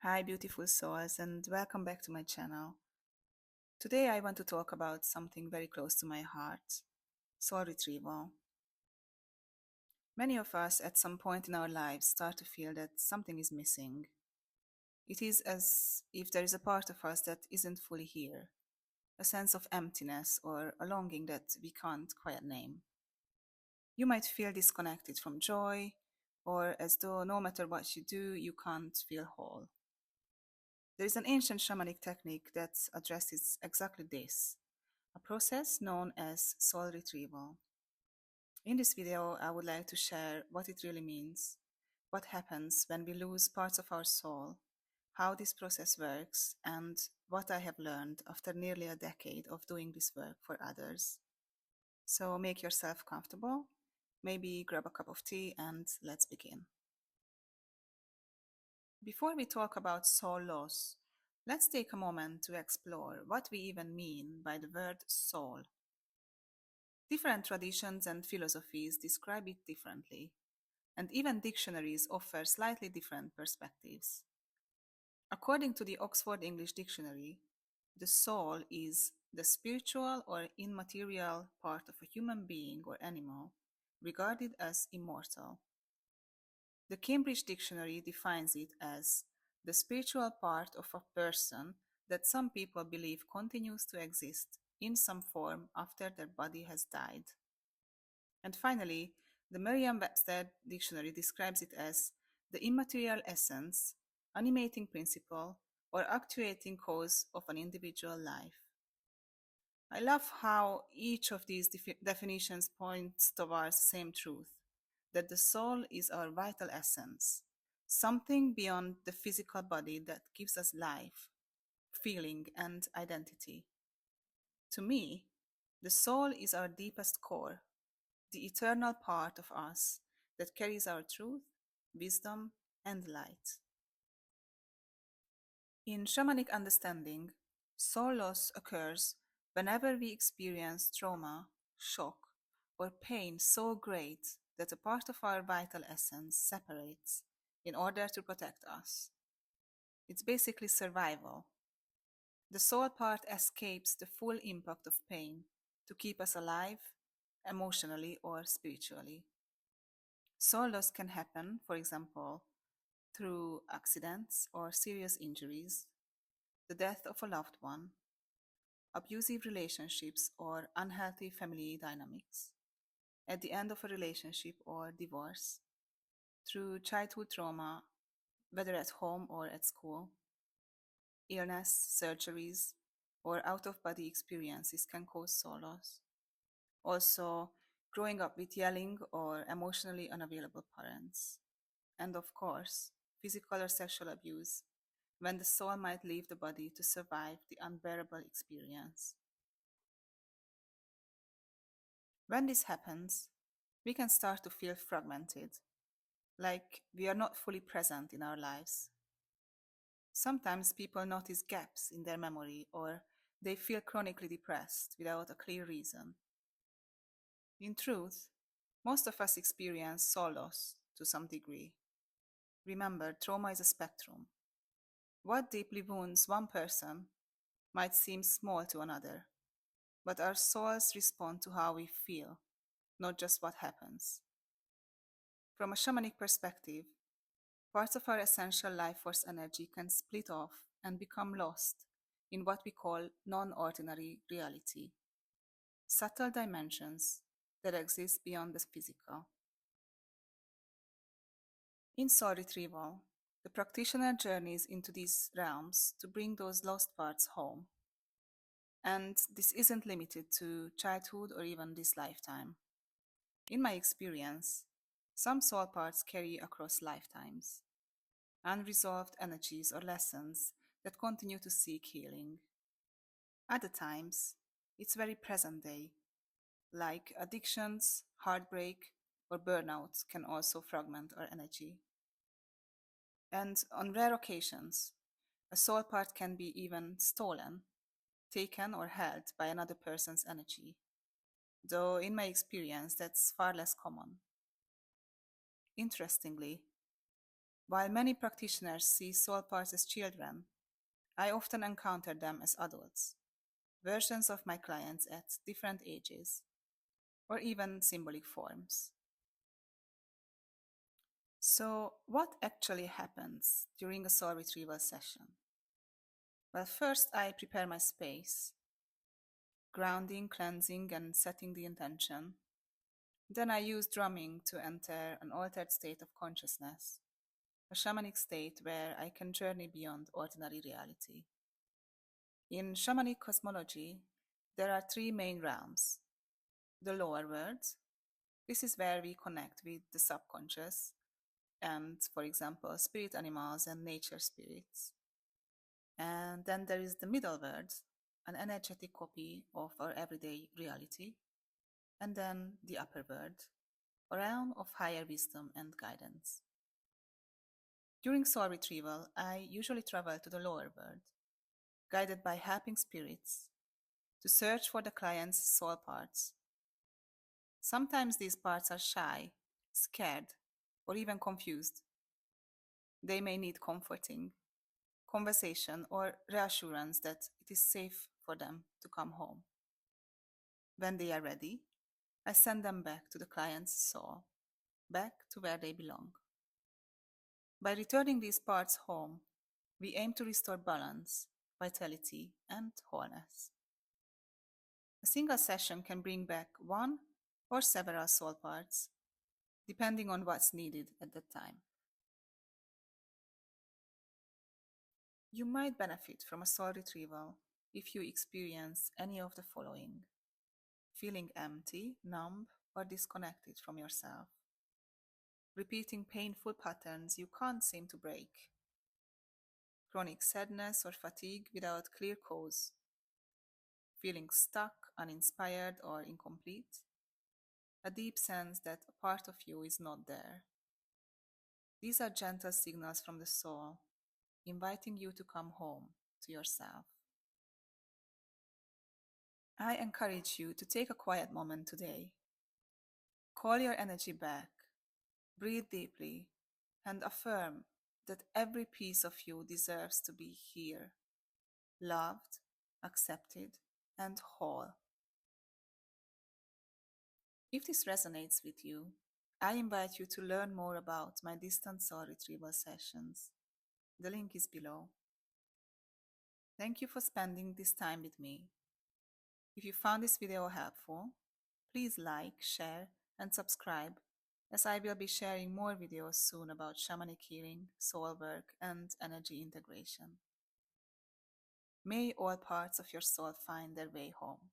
Hi, beautiful souls, and welcome back to my channel. Today, I want to talk about something very close to my heart: soul retrieval. Many of us at some point in our lives start to feel that something is missing. It is as if there is a part of us that isn't fully here, a sense of emptiness or a longing that we can't quite name. You might feel disconnected from joy, or as though no matter what you do, you can't feel whole. There is an ancient shamanic technique that addresses exactly this, a process known as soul retrieval. In this video, I would like to share what it really means, what happens when we lose parts of our soul, how this process works, and what I have learned after nearly a decade of doing this work for others. So make yourself comfortable, maybe grab a cup of tea, and let's begin. Before we talk about soul loss, let's take a moment to explore what we even mean by the word soul. Different traditions and philosophies describe it differently, and even dictionaries offer slightly different perspectives. According to the Oxford English Dictionary, the soul is the spiritual or immaterial part of a human being or animal regarded as immortal. The Cambridge Dictionary defines it as the spiritual part of a person that some people believe continues to exist in some form after their body has died. And finally, the Merriam-Webster Dictionary describes it as the immaterial essence, animating principle, or actuating cause of an individual life. I love how each of these definitions points towards the same truth, that the soul is our vital essence, something beyond the physical body that gives us life, feeling, and identity. To me, the soul is our deepest core, the eternal part of us that carries our truth, wisdom, and light. In shamanic understanding, soul loss occurs whenever we experience trauma, shock, or pain so great that a part of our vital essence separates in order to protect us. It's basically survival. The soul part escapes the full impact of pain to keep us alive, emotionally or spiritually. Soul loss can happen, for example, through accidents or serious injuries, the death of a loved one, abusive relationships or unhealthy family dynamics, at the end of a relationship or divorce, through childhood trauma, whether at home or at school, illness, surgeries, or out of body experiences can cause soul loss. Also, growing up with yelling or emotionally unavailable parents. And of course, physical or sexual abuse, when the soul might leave the body to survive the unbearable experience. When this happens, we can start to feel fragmented, like we are not fully present in our lives. Sometimes people notice gaps in their memory or they feel chronically depressed without a clear reason. In truth, most of us experience soul loss to some degree. Remember, trauma is a spectrum. What deeply wounds one person might seem small to another, but our souls respond to how we feel, not just what happens. From a shamanic perspective, parts of our essential life force energy can split off and become lost in what we call non-ordinary reality, subtle dimensions that exist beyond the physical. In soul retrieval, the practitioner journeys into these realms to bring those lost parts home. And this isn't limited to childhood or even this lifetime. In my experience, some soul parts carry across lifetimes, unresolved energies or lessons that continue to seek healing. Other times, it's very present day, like addictions, heartbreak, or burnout can also fragment our energy. And on rare occasions, a soul part can be even stolen, taken, or held by another person's energy, though in my experience that's far less common. Interestingly, While many practitioners see soul parts as children, I often encounter them as adults, versions of my clients at different ages, or even symbolic forms. So, what actually happens during a soul retrieval session? Well, first I prepare my space, grounding, cleansing, and setting the intention. Then I use drumming to enter an altered state of consciousness, a shamanic state where I can journey beyond ordinary reality. In shamanic cosmology, there are three main realms: the lower world. This is where we connect with the subconscious and, for example, spirit animals and nature spirits. And then there is the middle world, an energetic copy of our everyday reality. And then the upper world, a realm of higher wisdom and guidance. During soul retrieval, I usually travel to the lower world, guided by helping spirits, to search for the client's soul parts. Sometimes these parts are shy, scared, or even confused. They may need comforting, conversation, or reassurance that it is safe for them to come home. When they are ready, I send them back to the client's soul, back to where they belong. By returning these parts home, we aim to restore balance, vitality, and wholeness. A single session can bring back one or several soul parts, depending on what's needed at that time. You might benefit from a soul retrieval if you experience any of the following: feeling empty, numb, or disconnected from yourself, repeating painful patterns you can't seem to break, chronic sadness or fatigue without clear cause, feeling stuck, uninspired, or incomplete, a deep sense that a part of you is not there. These are gentle signals from the soul, inviting you to come home to yourself. I encourage you to take a quiet moment today. Call your energy back, breathe deeply, and affirm that every piece of you deserves to be here, loved, accepted, and whole. If this resonates with you, I invite you to learn more about my distant soul retrieval sessions. The link is below. Thank you for spending this time with me. If you found this video helpful, please like, share, and subscribe, as I will be sharing more videos soon about shamanic healing, soul work, and energy integration. May all parts of your soul find their way home.